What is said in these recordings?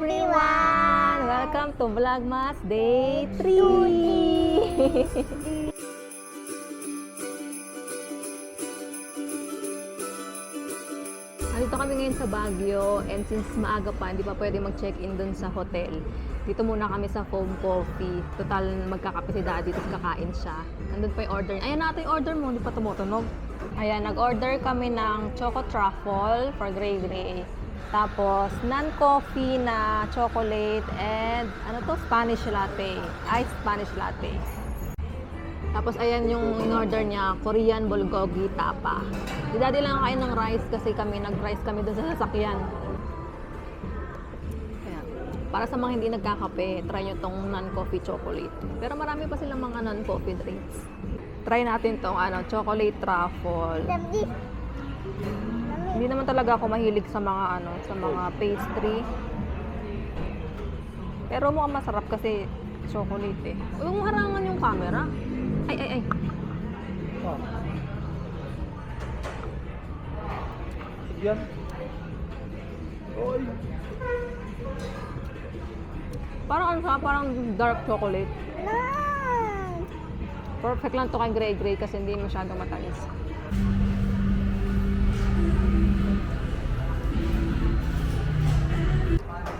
everyone! Welcome to Vlogmas Day 3! Dito kami ngayon sa Baguio and since maaga pa, hindi pa pwede mag-check-in dun sa hotel. Dito muna kami sa Foam Coffee. Total, magkakape si Daddy, tapos kakain siya. Nandun pa yung order. Ayan natin yung order mo, hindi pa tumutunog. Ayan, nag-order kami ng Choco Truffle for Gray Gray. Tapos, non-coffee na chocolate and ano to? Spanish latte. Iced Spanish latte. Tapos, ayan yung in-order niya, Korean bulgogi tapa. Si Daddy lang kain ng rice kasi nag-rice kami dun sa sasakyan. Ayan. Para sa mga hindi nagkakape, try nyo tong non-coffee chocolate. Pero marami pa silang mga non-coffee drinks. Try natin tong chocolate truffle. Hindi naman talaga ako mahilig sa mga sa mga pastry. Pero mukhang masarap kasi chocolate eh. Huwag mo harangan yung camera. Ay. Oh. Yan. Oy. Parang dark chocolate. Perfect lang to kay Gray Gray kasi hindi masyadong matamis.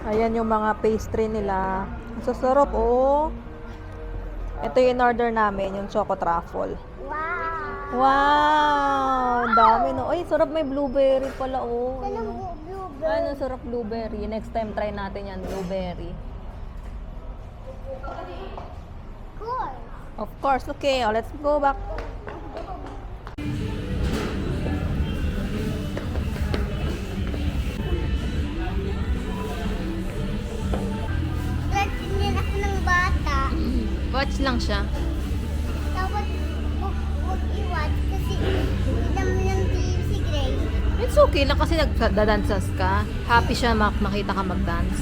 Ayan yung mga pastry nila. Ang sasarap, oh. Ito yung in-order namin, yung Choco Truffle. Wow! Wow! Dami, no? Ay, sarap, may blueberry pala, oh. Anong blueberry? Ay, sarap blueberry. Next time, try natin yan, blueberry. Cool. Of course, okay. Oh, let's go back. Let's din ako ng bata. Watch lang siya. Dapat huwag i-watch kasi hindi mo ng TV si Grace. It's okay lang kasi nagdadansas ka. Happy siya makita ka mag-dance.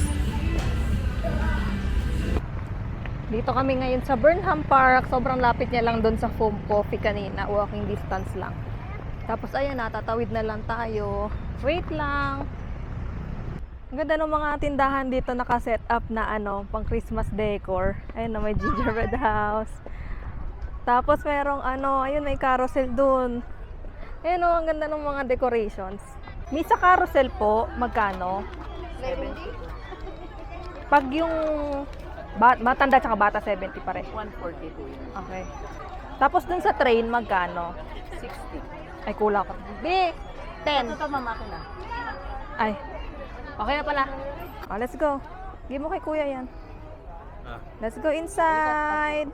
Dito kami ngayon sa Burnham Park. Sobrang lapit niya lang doon sa Foam Coffee kanina. Walking distance lang. Tapos ayan, natatawid na lang tayo. Wait lang. Ang ganda ng mga tindahan dito naka-set up na pang Christmas decor. Ayun na, may gingerbread house. Tapos merong ayun, may carousel doon. Ayun ang ganda ng mga decorations. May sa carousel po, magkano? 70. Pag yung matanda tsaka bata, 70 pa rin. 140 po yun. Okay. Tapos dun sa train, magkano? 60. Ay, kulang ko. B, 10. Ito mamakina. Ay, okay na pala. Oh, let's go. Give mo kay kuya yan. Let's go inside.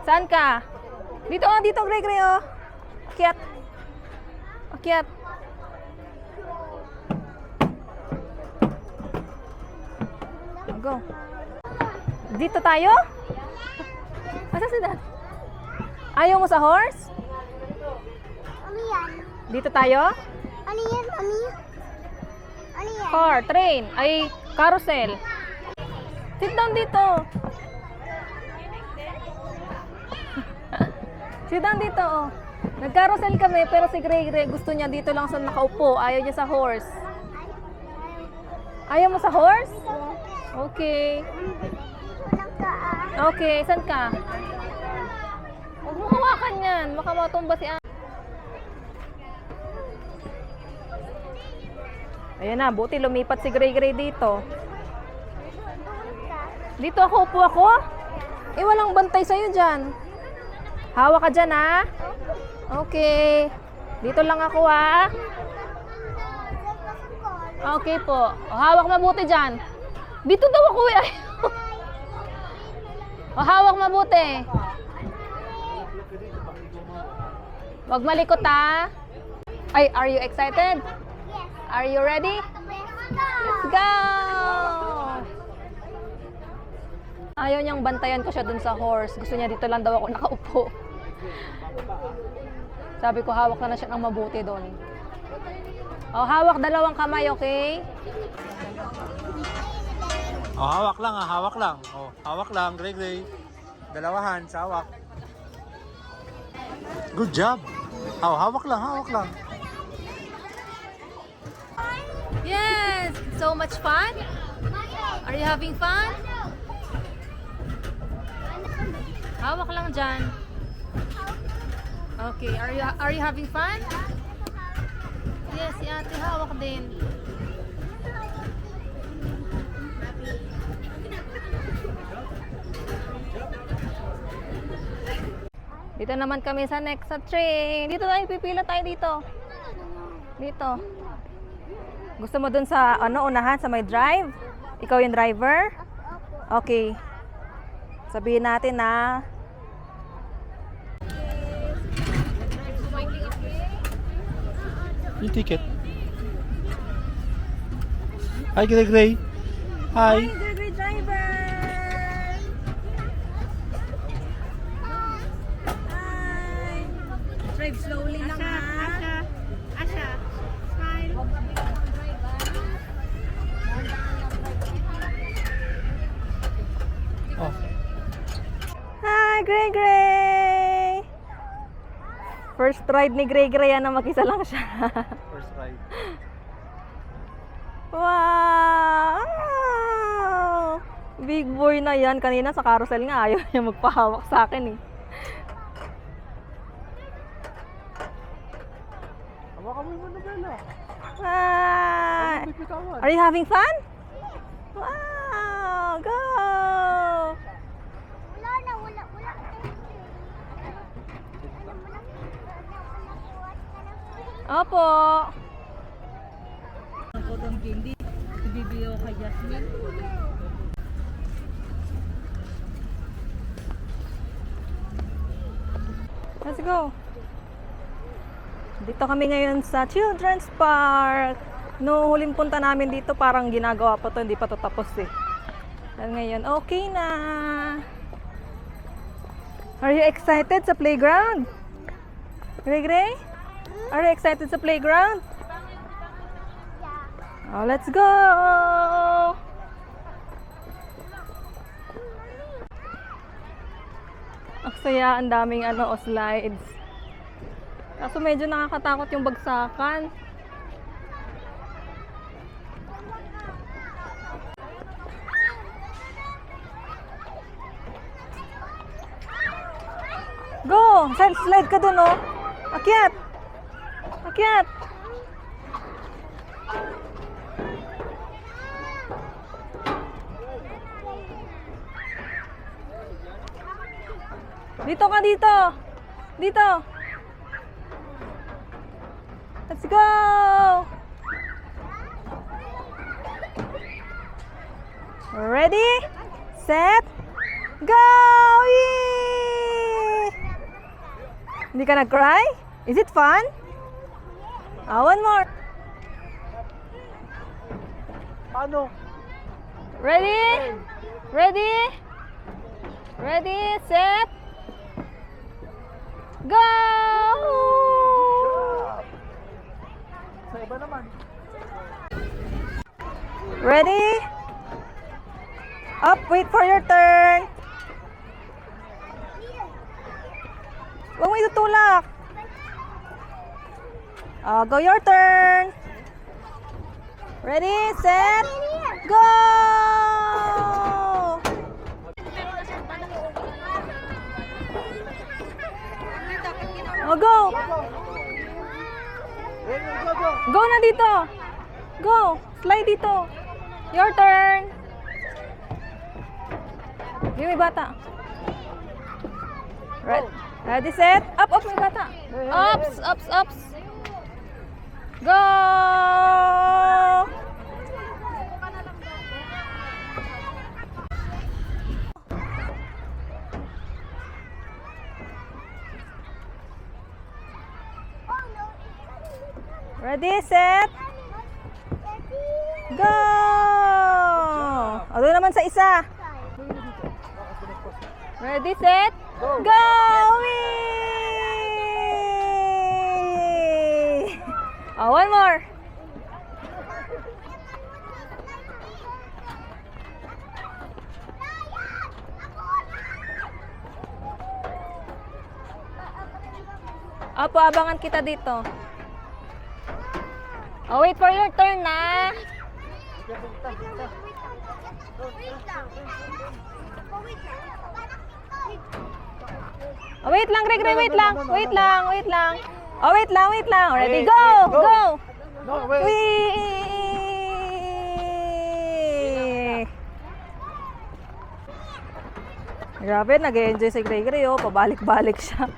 Saan ka? Dito, dito, Gray Gray, oh. Akyat. Akyat. Go. Dito tayo? Asa si Dad? Ayaw mo sa horse? Ano yan? Dito tayo? Ano yan, Mami? Ano yan? Car, train, ay carousel. Sit down dito. Sit down dito, oh. Nag-carousel kami, pero si Gray Gray gusto niya dito lang sa nakaupo. Ayaw niya sa horse. Ayaw mo sa horse? Okay. Walang kaa. Okay, saan ka? Huwag mo hawakan yan. Baka matumba si Ann. Ayan na, buti lumipat si Gray Gray dito. Dito ako, upo ako. Eh, walang bantay sa'yo dyan. Hawak ka dyan, ha? Okay. Dito lang ako, ha? Okay po. O, hawak mabuti dyan. Dito daw ako, eh. O, hawak mabuti. Huwag malikot, ha? Ay, are you excited? Are you ready? Let's go! Ayaw niyang bantayan ko siya dun sa horse. Gusto niya dito lang daw ako nakaupo. Sabi ko, hawak na siya ng mabuti doon. O, hawak dalawang kamay, okay? Oh, hawak lang hawak lang. Oh, hawak lang, Gray Gray. Dalawahan, sa hawak. Good job. Oh, hawak lang, hawak lang. Yes! so much fun? Are you having fun? Hawak lang dyan. Okay, are you having fun? Yes, si ate hawak din. Dito naman kami sa Nexa train. Dito tayo, pipila tayo dito. Dito. Gusto mo dun sa unahan sa may drive? Ikaw yung driver? Okay. Sabihin natin na Yung ticket. Hi, Gray Gray. Hi. Great driver! Hi! Drive slowly lang ha. Asha, smile. Oh. Hi, Gray Gray! First ride ni Gray Gray, mag-isa lang siya. First ride. Wow! Big boy na yan. Kanina sa carousel nga, ayaw niya magpahawak sa akin eh. Hawakan mo yung Annabella. Hi! Bitawan. Are you having fun? Wow! Go! Wala na, wala. Opo! Let's go! Dito kami ngayon sa Children's Park. No, huling punta namin dito parang ginagawa pa to, hindi pa to tapos eh. Dahil ngayon, okay na. Are you excited sa playground? Gray Gray? Are you excited sa playground? Oh, let's go! Ang saya, ang daming slides. Kaso medyo nakakatakot yung bagsakan. Go! Slide ka dun, oh! Akyat! Akyat! Dito ka, dito! Dito! Let's go! Ready? Set? Go! Yee! Hindi ka nag-cry? Is it fun? One more. Paano? Ready? Ready? Ready? Set? Go! Sa iba naman. Ready? Up, wait for your turn. Huwag mo itutulak. Go your turn. Ready, set, go! Go! Go na dito. Go. Slide dito. Your turn. Yung may bata. Ready, set. Up, up, may bata. Ups, ups, ups. Go! Ready, set, go! O, doon naman sa isa. Ready, set, go! Whee! Oh, one more. Opo, abangan kita dito. Oh, wait for your turn na. Oh, wait lang, Greg, wait lang. Wait lang, wait lang. Oh, wait lang, wait lang. Ready, go! Go! No, wait. Whee! Grabe, nag-enjoy si Gregory, oh. Pabalik-balik siya.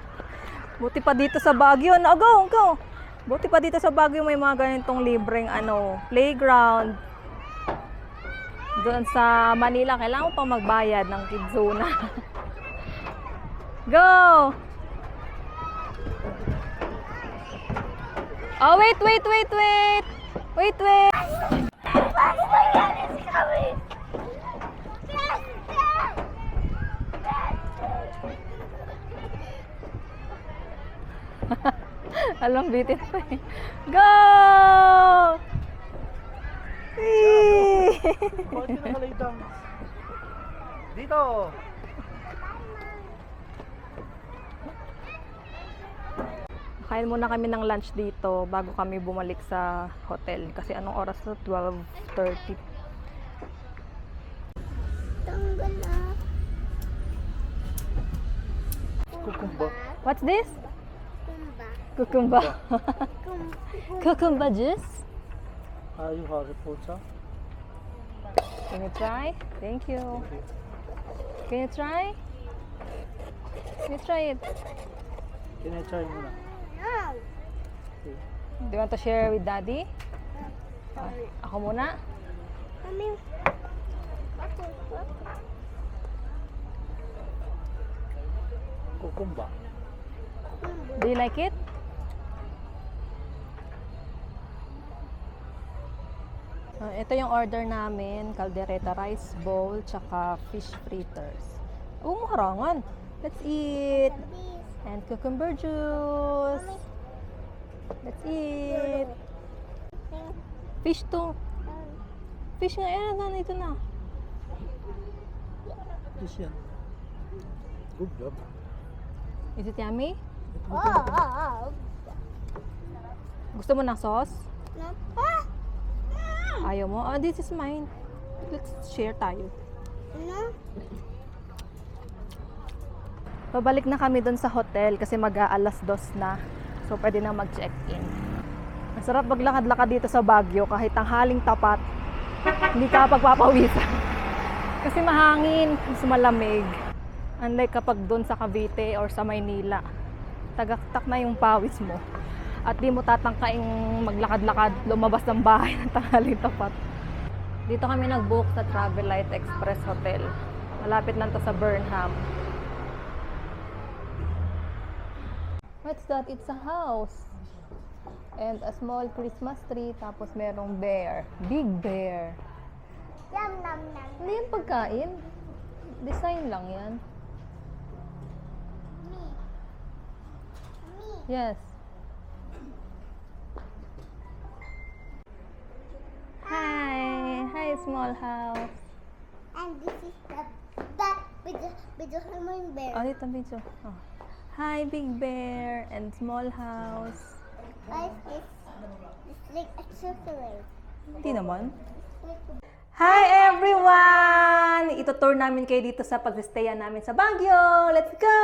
Buti pa dito sa Baguio. No, go, go! Buti pa dito sa Baguio may mga ganitong libreng playground. Doon sa Manila, kailangan mo pa magbayad ng Kidzona. Go! Oh, wait, wait, wait, wait! Wait, wait! Alam, bitin pa eh. Go! Whee! Bakit ka nakalay down? Dito! Kain muna kami ng lunch dito bago kami bumalik sa hotel. Kasi anong oras na? 12:30. Tanggal na. Kukumba. What's this? Kumba. Cucumba. Cucumba juice? Are you Harry Potter? Can you try? Thank you. Can you try? Can you try it? Can I try muna? No. Do you want to share with Daddy? Ako muna? Mami. Kukumba. Do you like it? Ito yung order namin, caldereta rice bowl, tsaka fish fritters. Oh, maharangan. Let's eat. And cucumber juice. Let's eat. Fish to. Fish nga yan, ito na. Yes, yan. Good job. Is it yummy? Oh. Gusto mo ng sauce? No. Ayaw mo? Ah, this is mine. Let's share tayo. No. Pabalik na kami doon sa hotel kasi mag-aalas 2 na. So, pwede na mag-check-in. Ang sarap maglakad-lakad dito sa Baguio kahit ang haling tapat. Hindi ka pagpapawisan. Kasi mahangin, mas malamig. Unlike kapag doon sa Cavite or sa Maynila. Tagaktak na yung pawis mo. At di mo tatangkaing maglakad-lakad, lumabas ng bahay ng tanghaling tapat. Dito kami nag-book sa Travelite Express Hotel. Malapit lang to sa Burnham. What's that? It's a house. And a small Christmas tree. Tapos merong bear. Big bear. Yum, nom, nom. Hindi yan pagkain. Design lang yan. Yes. Hi. Hi, small house. And this is with the human bear. Oh, dito video. Oh. Hi, big bear and small house. Guys, it's like a chocolate. Hindi naman. Hi everyone! Ito-tour namin kayo dito sa pag-stayan namin sa Baguio. Let's go!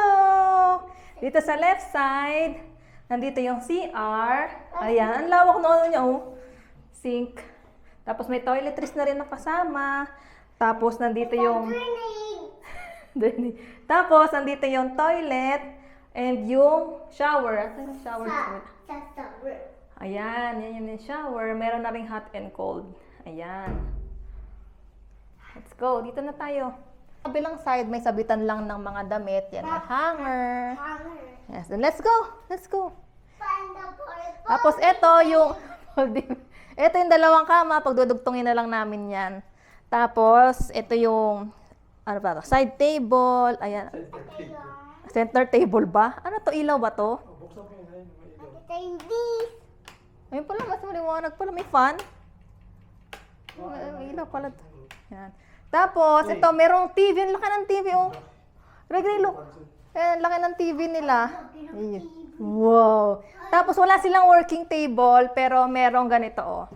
Dito sa left side, nandito yung CR. Ayan, ang lawak na ano niya, oh. Sink. Tapos may toiletries na rin na kasama. Tapos nandito yung... Tapos nandito yung toilet and yung shower. Ano yung shower? Ayan, yan yung shower. Meron na ring hot and cold. Ayan. Let's go. Dito na tayo. Sa kabilang side, may sabitan lang ng mga damit. Yan, may hanger. Yes, then let's go. Let's go. Tapos ito yung... ito yung dalawang kama. Pagdudugtungin na lang namin yan. Tapos, ito yung... Ano ba ito? Side table. Ayan. Center table ba? Ano to? Ilaw ba to? Ayun pala, mas maliwanag pala. May fan. May ilaw pala to. Yan. Tapos, ito, merong TV. Ang laki ng TV, oh. Gregory, look. Ang laki ng TV nila. Ayun. Wow. Tapos, wala silang working table, pero merong ganito, oh.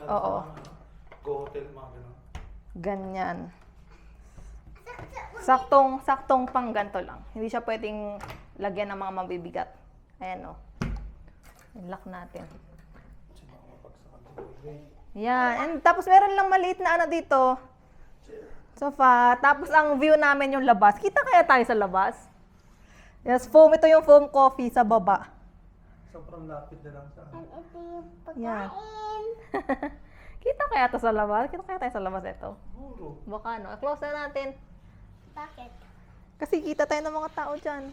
Oo. Go hotel, mga ganun. Ganyan. Saktong pang ganito lang. Hindi siya pwedeng lagyan ng mga mabibigat. Ayan o. Lock natin. Yan. And tapos meron lang maliit na ano dito. Sofa. Tapos ang view namin yung labas. Kita kaya tayo sa labas? Yes, foam. Ito yung foam coffee sa baba. Sobrang lapit na lang sa akin. Ito yung Yan. pagkain. Kita kaya to sa labas? Kita kaya tayo sa labas ito? Puro. Baka no. Close na natin. Bakit? Kasi kita tayo ng mga tao dyan.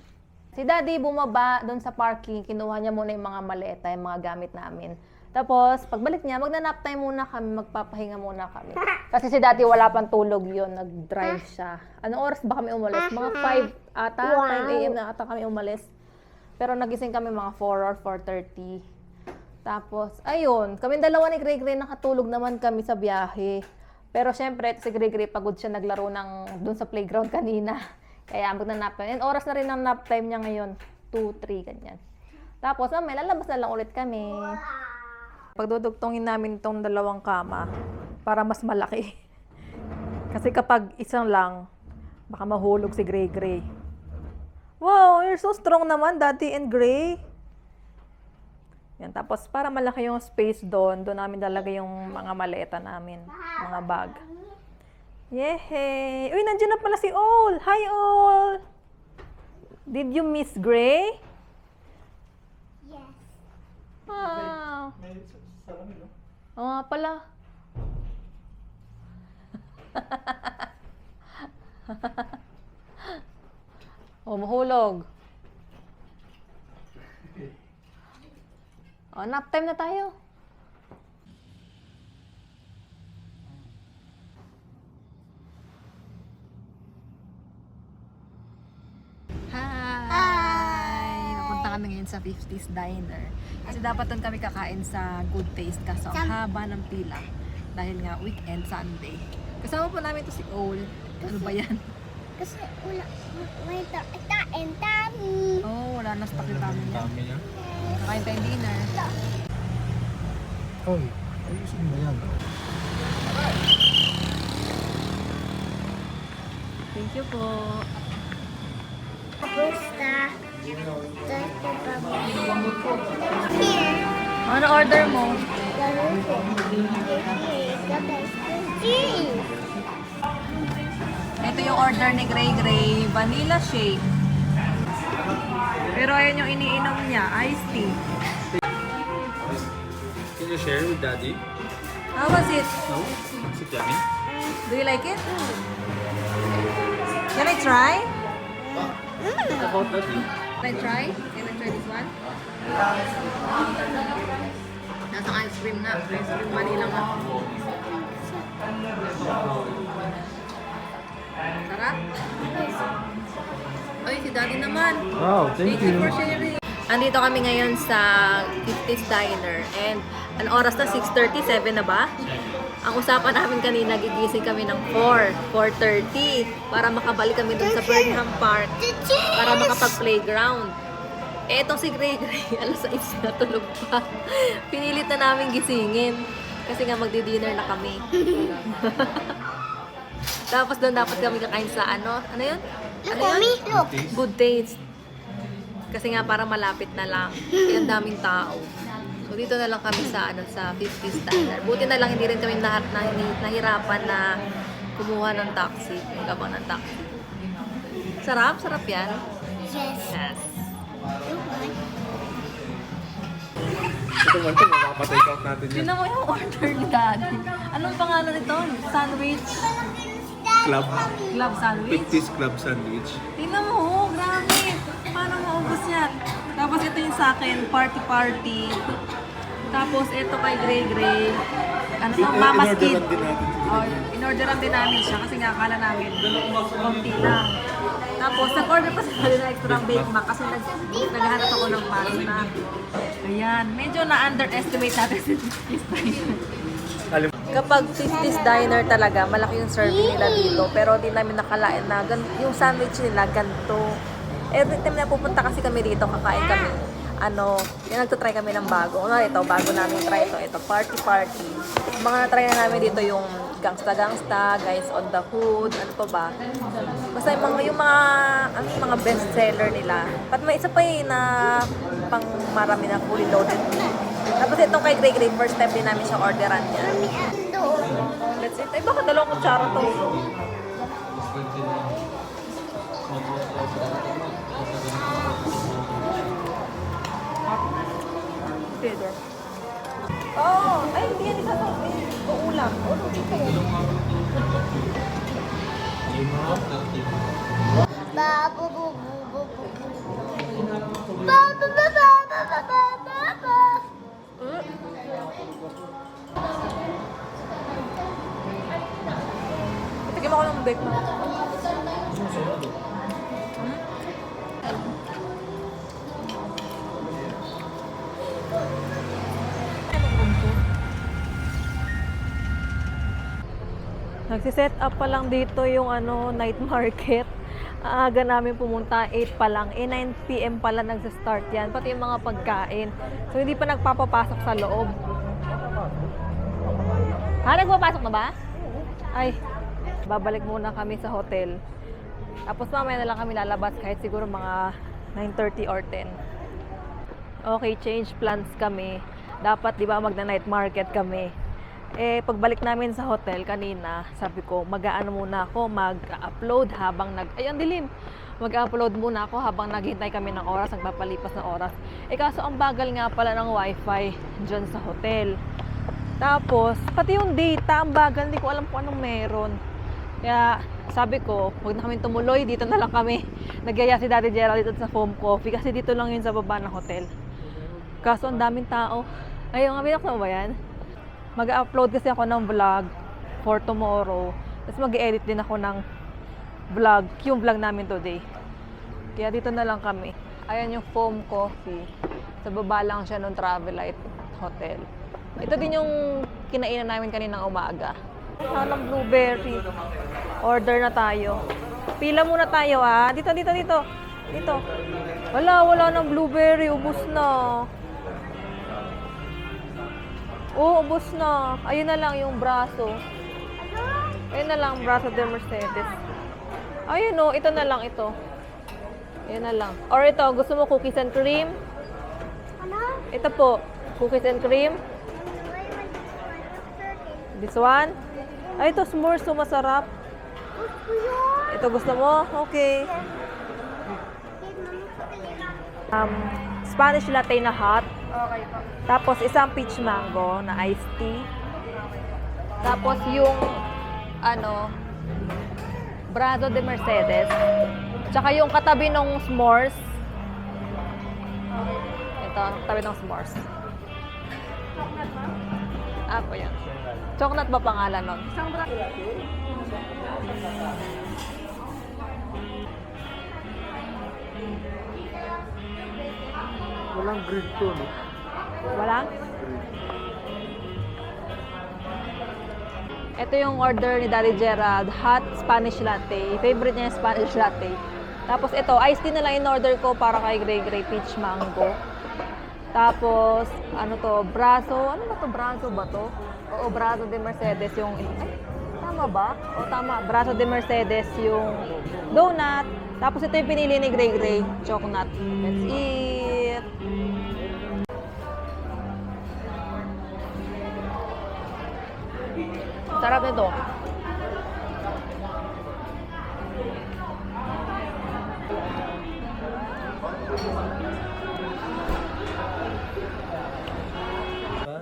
Si Daddy bumaba doon sa parking, kinuha niya muna yung mga maleta, yung mga gamit namin. Tapos, pagbalik niya, magna-nap time muna kami, magpapahinga muna kami. Kasi si Daddy wala pang tulog yun, nag-drive siya. Anong oras ba kami umalis? Mga 5 ata, 5 a.m. na ata kami umalis. Pero nagising kami mga 4 or 4:30. Tapos, ayun, kami dalawa ni Gray nakatulog naman kami sa biyahe. Pero syempre, si Gray pagod siya naglaro doon sa playground kanina. Kaya magna-nap time. And oras na rin ang nap time niya ngayon. 2, 3, ganyan. Tapos, may lalabas na lang ulit kami. Pagdudugtongin namin itong dalawang kama para mas malaki. Kasi kapag isang lang, baka mahulog si Gray. Wow, you're so strong naman, Daddy and Gray. Yan, tapos para malaki yung space doon namin lalagay yung mga maleta namin, mga bag. Yehey! Uy, nandiyan na pala si Ol! Hi, Ol! Did you miss Gray? Yes. Ah, May salamin, no? oo nga pala. Oh, mahulog. Oh, nap time na tayo. Hi! Napunta kami ngayon sa 50s Diner. Kasi dapat doon kami kakain sa Good Taste kaso ang haba ng pila. Dahil nga weekend, Sunday. Kasama po namin to si Ol. Ano ba yan? Kasi wala, may tain dami. Oh, wala na stock yung dami niya. Dami niya. Kakain tayong dinner. Oy, ayusin mo yan. Thank you po. Basta. Here. Ano order mo? Cheese. Ito yung order ni Gray. Vanilla shake. Pero ayun yung iniinom niya, iced tea. Can you share with Daddy? How was it? No? Is it yummy? Do you like it? Can I try? What about Daddy? Can I try? Can I try this one? Nasa ice cream na. Ice cream vanilla nga. Sarap? Ay, si Daddy naman. Wow, Thank you for sharing. Andito kami ngayon sa 50s Diner and ang oras na 6:37 na ba? Ang usapan namin kanina, gigising kami ng 4:30 para makabalik kami dun sa Burnham Park para makapag-playground. Eh, itong si Gray, alas 6 na tulog pa. Pinilit na namin gisingin kasi nga magdi-dinner na kami. Tapos doon dapat kami kakain sa ano yun? Look, Ano yun? mommy, look. Good Taste. Kasi nga para malapit na lang. Kaya ang daming tao. So dito na lang kami sa sa 50s Diner. Buti na lang hindi rin kami nahirapan na kumuha ng taxi, yung gabang ng taxi. Sarap yan. Yes. Yes. Look, mommy. Ito man ito, makapatay count natin yun. Tignan mo yung order ni Daddy. Anong pangalan nito? Sandwich? Club. Club sandwich? 50s Club Sandwich. Tingnan mo, grabe. Paano maubos yan? Tapos ito yung sa akin, party. Tapos ito kay Gray. Ano to? Mama's Kid. In-orderan din natin. Oh, in-orderan din namin siya kasi nga akala namin konti lang. Tapos nag-order pa sila ng extra Bake Mac kasi naghahanap ako ng pasta. Ayan, medyo na-underestimate natin si 50s Diner. Kapag 50s Diner talaga, malaki yung serving nila dito. Pero di namin nakalain na yung sandwich nila ganito. Every time na pupunta kasi kami dito, kakain kami. yung nagtatry kami ng bago. Ito, bago namin try ito. Ito, party. Mga na-try na namin dito yung gangsta, guys on the hood, ano pa ba? Basta yung mga best seller nila. At may isa pa na pang marami na fully loaded. Tapos itong kay Grey, first time din namin siya orderan niya. Let's see. Ay, baka dalawang kutsara to. Theodore. Oh, ay, hindi yan isa to. Ulam. Dito. Tignan ako ng bake mo. Nagsiset up pa lang dito yung night market. Aga namin pumunta, 8 pa lang. 9 PM pala nagsa-start yan. Pati yung mga pagkain. So, hindi pa nagpapapasok sa loob. Nagpapasok na ba? Ay, babalik muna kami sa hotel. Tapos mamaya na lang kami lalabas kahit siguro mga 9:30 or 10. Okay, change plans kami. Dapat, di ba, magna-night market kami. Pagbalik namin sa hotel kanina, sabi ko, mag-aano muna ako, mag-upload habang ay, ang dilim. Mag-upload muna ako habang naghihintay kami ng oras, nagpapalipas ng oras. Kaso ang bagal nga pala ng wifi dyan sa hotel. Tapos, pati yung data, ang bagal, hindi ko alam kung anong meron. Kaya, sabi ko, huwag na kami tumuloy, dito na lang kami. Nagyaya si Daddy Gerald dito sa Foam Coffee kasi dito lang yun sa baba ng hotel. Kaso, ang daming tao. Ayun, binuksan mo ba yan? Mag-upload kasi ako ng vlog for tomorrow. Tapos mag-edit din ako ng vlog, yung vlog namin today. Kaya dito na lang kami. Ayan yung Foam Coffee. Sa baba lang siya ng Travelite Hotel. Ito din yung kinainan namin kaninang umaga. Halang blueberry. Order na tayo. Pila muna tayo Dito. Dito. Wala ng blueberry. Ubus na. Ubos na. Ayun na lang yung braso. Ayun na lang, braso de Mercedes. Ayun ito na lang ito. Ayun na lang. Or ito, gusto mo cookies and cream? Ito po, cookies and cream. This one? Ay, ito, s'mores, masarap. Ito gusto mo? Okay. Spanish latte na hot. Okay po. Tapos isang peach mango na iced tea. Tapos yung brazo de Mercedes. Tsaka yung katabi ng s'mores. Ito, katabi ng s'mores. Po yan. Chocolate ba pangalan nun? Isang braso. Walang grid to, no? Walang? Ito yung order ni Daddy Gerald, hot Spanish latte. Favorite niya yung Spanish latte. Tapos ito, iced tea na lang in-order ko para kay Grey peach mango. Tapos, braso. Ano ba to? Braso ba to? Oo, braso de Mercedes yung... Ay, tama ba? O tama, braso de Mercedes yung donut. Tapos ito yung pinili ni Grey, chocolate. Let's eat! Sarap nito.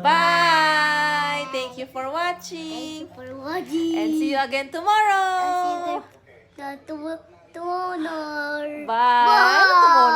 Bye! Thank you for watching. For watching. And see you again tomorrow. Tomorrow. Bye! Ano tomorrow?